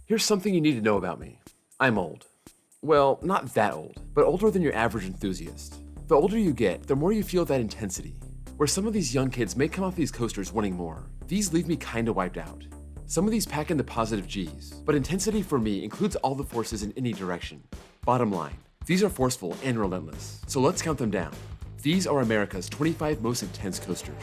Here's something you need to know about me. I'm old. Well, not that old, but older than your average enthusiast. The older you get, the more you feel that intensity. Where some of these young kids may come off these coasters wanting more, these leave me kinda wiped out. Some of these pack in the positive G's, but intensity for me includes all the forces in any direction. Bottom line, these are forceful and relentless, so let's count them down. These are America's 25 most intense coasters.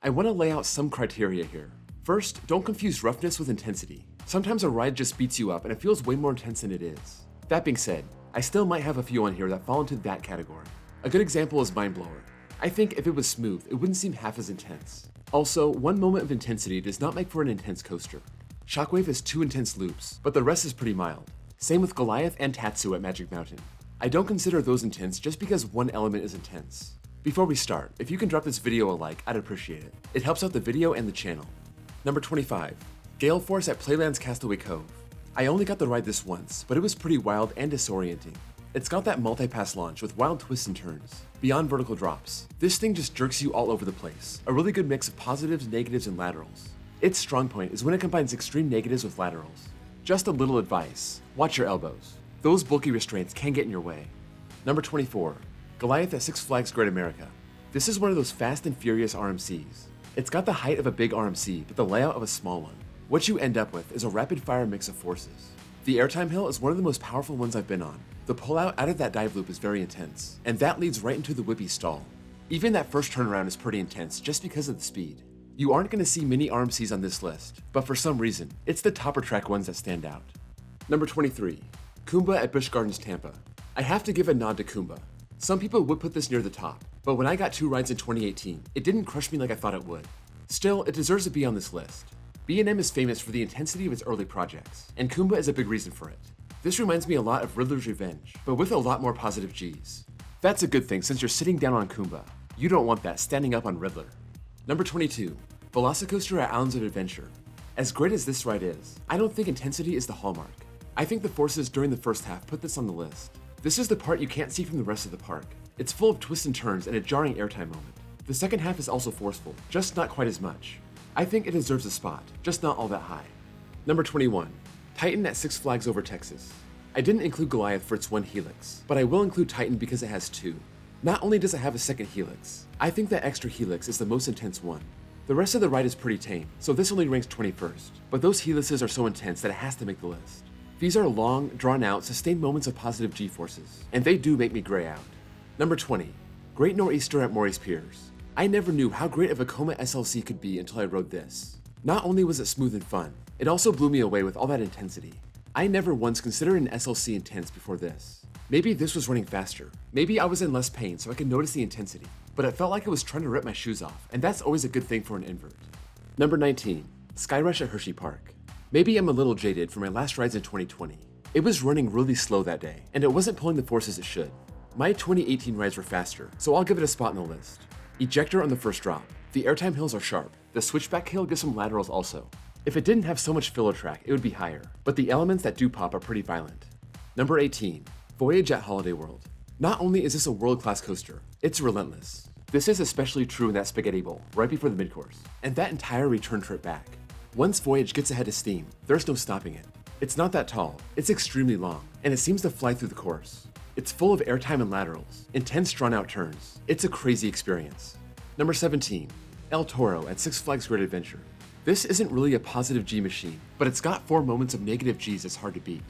I want to lay out some criteria here. First, don't confuse roughness with intensity. Sometimes a ride just beats you up and it feels way more intense than it is. That being said, I still might have a few on here that fall into that category. A good example is Mindblower. I think if it was smooth, it wouldn't seem half as intense. Also, one moment of intensity does not make for an intense coaster. Shockwave has 2 intense loops, but the rest is pretty mild. Same with Goliath and Tatsu at Magic Mountain. I don't consider those intense just because one element is intense. Before we start, if you can drop this video a like, I'd appreciate it. It helps out the video and the channel. Number 25, Gale Force at Playland's Castaway Cove. I only got to ride this once, but it was pretty wild and disorienting. It's got that multi-pass launch with wild twists and turns, beyond vertical drops. This thing just jerks you all over the place, a really good mix of positives, negatives, and laterals. Its strong point is when it combines extreme negatives with laterals. Just a little advice, watch your elbows. Those bulky restraints can get in your way. Number 24, Goliath at Six Flags Great America. This is one of those fast and furious RMCs. It's got the height of a big RMC, but the layout of a small one. What you end up with is a rapid-fire mix of forces. The airtime hill is one of the most powerful ones I've been on. The pullout out of that dive loop is very intense, and that leads right into the whippy stall. Even that first turnaround is pretty intense just because of the speed. You aren't going to see many RMCs on this list, but for some reason, it's the topper track ones that stand out. Number 23, Kumba at Busch Gardens Tampa. I have to give a nod to Kumba. Some people would put this near the top, but when I got 2 rides in 2018, it didn't crush me like I thought it would. Still, it deserves to be on this list. B&M is famous for the intensity of its early projects, and Kumba is a big reason for it. This reminds me a lot of Riddler's Revenge, but with a lot more positive G's. That's a good thing since you're sitting down on Kumba. You don't want that standing up on Riddler. Number 22, Velocicoaster at Islands of Adventure. As great as this ride is, I don't think intensity is the hallmark. I think the forces during the first half put this on the list. This is the part you can't see from the rest of the park. It's full of twists and turns and a jarring airtime moment. The second half is also forceful, just not quite as much. I think it deserves a spot, just not all that high. Number 21, Titan at Six Flags Over Texas. I didn't include Goliath for its one helix, but I will include Titan because it has 2. Not only does it have a second helix, I think that extra helix is the most intense one. The rest of the ride is pretty tame, so this only ranks 21st, but those helices are so intense that it has to make the list. These are long, drawn-out, sustained moments of positive G-forces, and they do make me gray out. Number 20, Great Nor'easter at Maurice Piers. I never knew how great of a Vekoma SLC could be until I rode this. Not only was it smooth and fun, it also blew me away with all that intensity. I never once considered an SLC intense before this. Maybe this was running faster. Maybe I was in less pain so I could notice the intensity, but it felt like it was trying to rip my shoes off, and that's always a good thing for an invert. Number 19, Skyrush at Hershey Park. Maybe I'm a little jaded from my last rides in 2020. It was running really slow that day, and it wasn't pulling the forces it should. My 2018 rides were faster, so I'll give it a spot in the list. Ejector on the first drop. The airtime hills are sharp. The switchback hill gives some laterals also. If it didn't have so much filler track, it would be higher, but the elements that do pop are pretty violent. Number 18, Voyage at Holiday World. Not only is this a world-class coaster, it's relentless. This is especially true in that spaghetti bowl, right before the midcourse, and that entire return trip back. Once Voyage gets ahead of steam, there's no stopping it. It's not that tall, it's extremely long, and it seems to fly through the course. It's full of airtime and laterals, intense drawn-out turns. It's a crazy experience. Number 17, El Toro at Six Flags Great Adventure. This isn't really a positive G machine, but it's got 4 moments of negative G's that's hard to beat.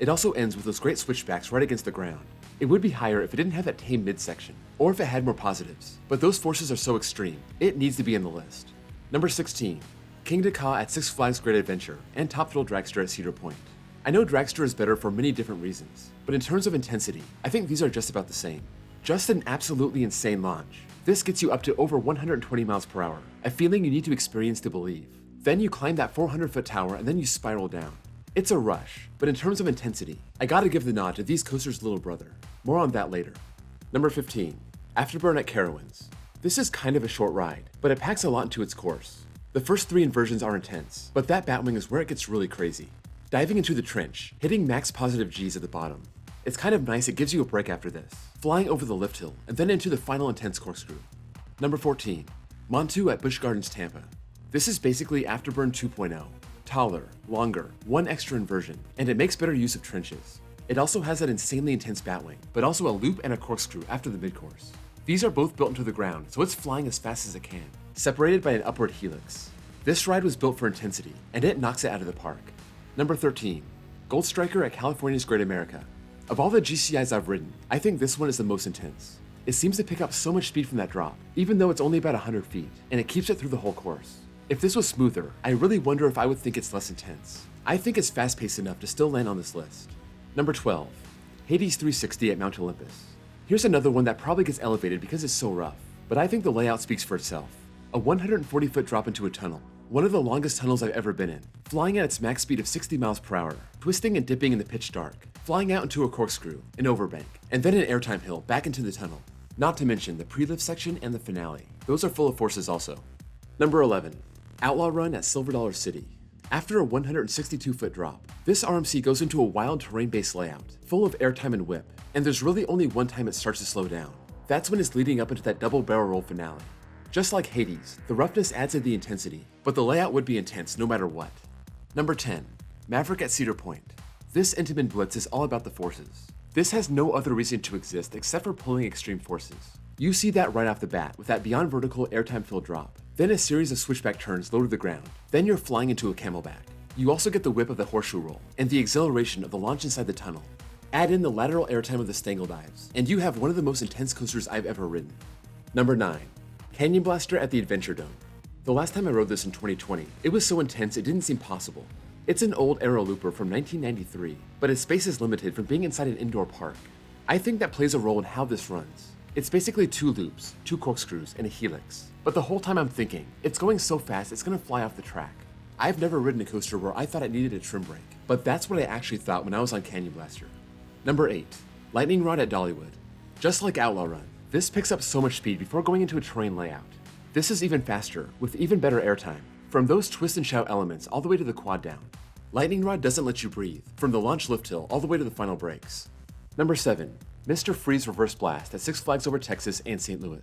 It also ends with those great switchbacks right against the ground. It would be higher if it didn't have that tame midsection, or if it had more positives, but those forces are so extreme, it needs to be in the list. Number 16, King Dakar at Six Flags Great Adventure, and Top Thrill Dragster at Cedar Point. I know Dragster is better for many different reasons, but in terms of intensity, I think these are just about the same. Just an absolutely insane launch. This gets you up to over 120 miles per hour, a feeling you need to experience to believe. Then you climb that 400-foot tower and then you spiral down. It's a rush, but in terms of intensity, I gotta give the nod to these coasters' little brother. More on that later. Number 15, Afterburn at Carowinds. This is kind of a short ride, but it packs a lot into its course. The first 3 inversions are intense, but that Batwing is where it gets really crazy. Diving into the trench, hitting max positive Gs at the bottom. It's kind of nice, it gives you a break after this. Flying over the lift hill, and then into the final intense corkscrew. Number 14. Montu at Busch Gardens, Tampa. This is basically Afterburn 2.0. Taller, longer, one extra inversion, and it makes better use of trenches. It also has that insanely intense batwing, but also a loop and a corkscrew after the mid-course. These are both built into the ground, so it's flying as fast as it can, separated by an upward helix. This ride was built for intensity, and it knocks it out of the park. Number 13. Gold Striker at California's Great America. Of all the GCIs I've ridden, I think this one is the most intense. It seems to pick up so much speed from that drop, even though it's only about 100 feet, and it keeps it through the whole course. If this was smoother, I really wonder if I would think it's less intense. I think it's fast-paced enough to still land on this list. Number 12. Hades 360 at Mount Olympus. Here's another one that probably gets elevated because it's so rough, but I think the layout speaks for itself. A 140-foot drop into a tunnel, one of the longest tunnels I've ever been in, flying at its max speed of 60 miles per hour, twisting and dipping in the pitch dark, flying out into a corkscrew, an overbank, and then an airtime hill back into the tunnel. Not to mention the pre-lift section and the finale. Those are full of forces also. Number 11. Outlaw Run at Silver Dollar City. After a 162-foot drop, this RMC goes into a wild terrain-based layout, full of airtime and whip, and there's really only one time it starts to slow down. That's when it's leading up into that double barrel roll finale. Just like Hades, the roughness adds to the intensity, but the layout would be intense no matter what. Number 10. Maverick at Cedar Point. This Intamin Blitz is all about the forces. This has no other reason to exist except for pulling extreme forces. You see that right off the bat with that beyond vertical airtime filled drop, then a series of switchback turns low to the ground, then you're flying into a camelback. You also get the whip of the horseshoe roll, and the exhilaration of the launch inside the tunnel. Add in the lateral airtime of the Stangle dives, and you have one of the most intense coasters I've ever ridden. Number 9. Canyon Blaster at the Adventure Dome. The last time I rode this in 2020, it was so intense it didn't seem possible. It's an old aero looper from 1993, but its space is limited from being inside an indoor park. I think that plays a role in how this runs. It's basically 2 loops, 2 corkscrews, and a helix. But the whole time I'm thinking, it's going so fast it's gonna fly off the track. I've never ridden a coaster where I thought it needed a trim brake, but that's what I actually thought when I was on Canyon Blaster. Number 8. Lightning Rod at Dollywood. Just like Outlaw Run, this picks up so much speed before going into a terrain layout. This is even faster, with even better airtime, from those twist and shout elements all the way to the quad down. Lightning Rod doesn't let you breathe, from the launch lift hill all the way to the final brakes. Number 7. Mr. Freeze Reverse Blast at Six Flags Over Texas and St. Louis.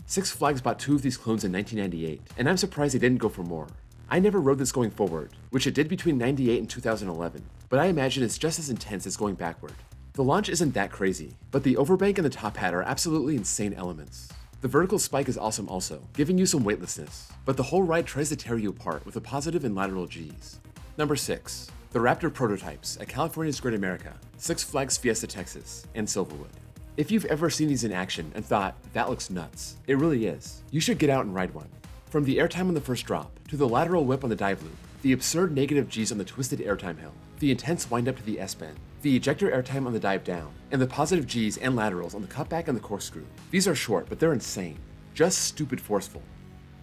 Six Flags bought 2 of these clones in 1998, and I'm surprised they didn't go for more. I never rode this going forward, which it did between 98 and 2011, but I imagine it's just as intense as going backward. The launch isn't that crazy, but the overbank and the top hat are absolutely insane elements. The vertical spike is awesome also, giving you some weightlessness, but the whole ride tries to tear you apart with a positive and lateral Gs. Number 6. The Raptor Prototypes at California's Great America, Six Flags Fiesta Texas, and Silverwood. If you've ever seen these in action and thought, that looks nuts, it really is. You should get out and ride one. From the airtime on the first drop, to the lateral whip on the dive loop, the absurd negative Gs on the twisted airtime hill, the intense wind up to the S-bend, the ejector airtime on the dive down, and the positive Gs and laterals on the cutback and the corkscrew. These are short, but they're insane. Just stupid forceful.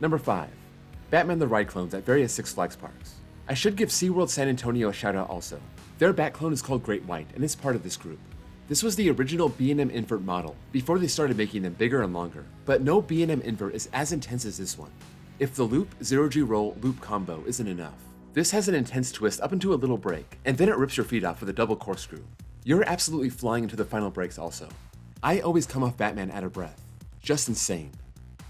Number 5. Batman the Ride clones at various Six Flags parks. I should give SeaWorld San Antonio a shout out also. Their bat clone is called Great White and is part of this group. This was the original B&M invert model before they started making them bigger and longer, but no B&M invert is as intense as this one. If the loop, 0G roll, loop combo isn't enough, this has an intense twist up into a little break, and then it rips your feet off with a double corkscrew. You're absolutely flying into the final breaks also. I always come off Batman out of breath. Just insane.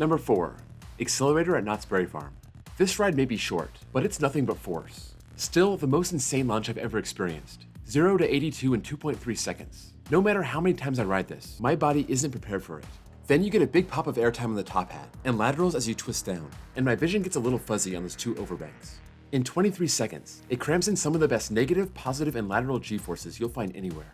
Number 4. Accelerator at Knott's Berry Farm. This ride may be short, but it's nothing but force. Still, the most insane launch I've ever experienced. 0 to 82 in 2.3 seconds. No matter how many times I ride this, my body isn't prepared for it. Then you get a big pop of airtime on the top hat, and laterals as you twist down, and my vision gets a little fuzzy on those 2 overbanks. In 23 seconds, it crams in some of the best negative, positive, and lateral G-forces you'll find anywhere.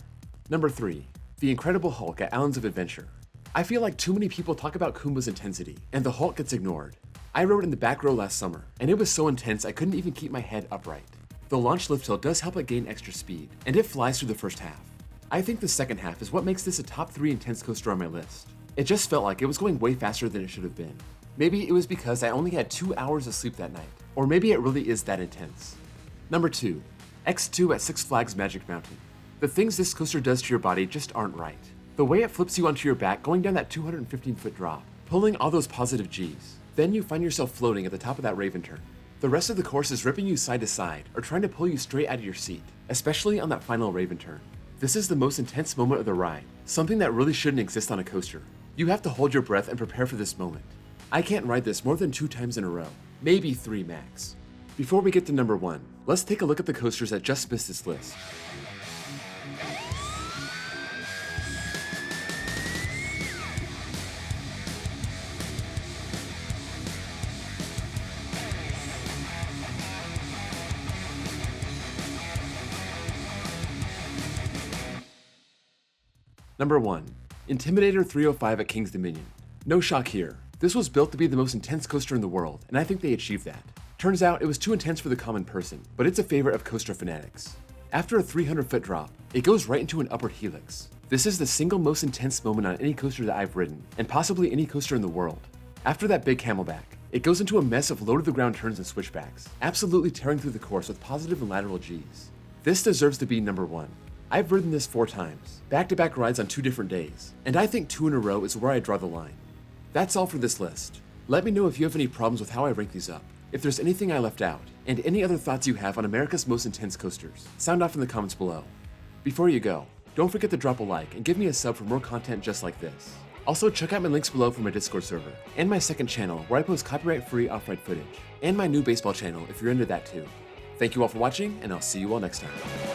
Number 3. The Incredible Hulk at Islands of Adventure. I feel like too many people talk about Kumba's intensity, and the Hulk gets ignored. I rode in the back row last summer, and it was so intense I couldn't even keep my head upright. The launch lift hill does help it gain extra speed, and it flies through the first half. I think the second half is what makes this a top 3 intense coaster on my list. It just felt like it was going way faster than it should have been. Maybe it was because I only had 2 hours of sleep that night, or maybe it really is that intense. Number 2. X2 at Six Flags Magic Mountain. The things this coaster does to your body just aren't right. The way it flips you onto your back going down that 215-foot drop, pulling all those positive Gs. Then you find yourself floating at the top of that Raven turn. The rest of the course is ripping you side to side or trying to pull you straight out of your seat, especially on that final Raven turn. This is the most intense moment of the ride, something that really shouldn't exist on a coaster. You have to hold your breath and prepare for this moment. I can't ride this more than 2 times in a row, maybe 3 max. Before we get to number 1, let's take a look at the coasters that just missed this list. Number 1. Intimidator 305 at King's Dominion. No shock here. This was built to be the most intense coaster in the world, and I think they achieved that. Turns out it was too intense for the common person, but it's a favorite of coaster fanatics. After a 300-foot drop, it goes right into an upward helix. This is the single most intense moment on any coaster that I've ridden, and possibly any coaster in the world. After that big camelback, it goes into a mess of low-to-the-ground turns and switchbacks, absolutely tearing through the course with positive and lateral Gs. This deserves to be number 1. I've ridden this 4 times, back-to-back rides on 2 different days, and I think 2 in a row is where I draw the line. That's all for this list. Let me know if you have any problems with how I rank these up, if there's anything I left out, and any other thoughts you have on America's most intense coasters. Sound off in the comments below. Before you go, don't forget to drop a like and give me a sub for more content just like this. Also, check out my links below for my Discord server, and my second channel where I post copyright-free off-ride footage, and my new baseball channel if you're into that too. Thank you all for watching, and I'll see you all next time.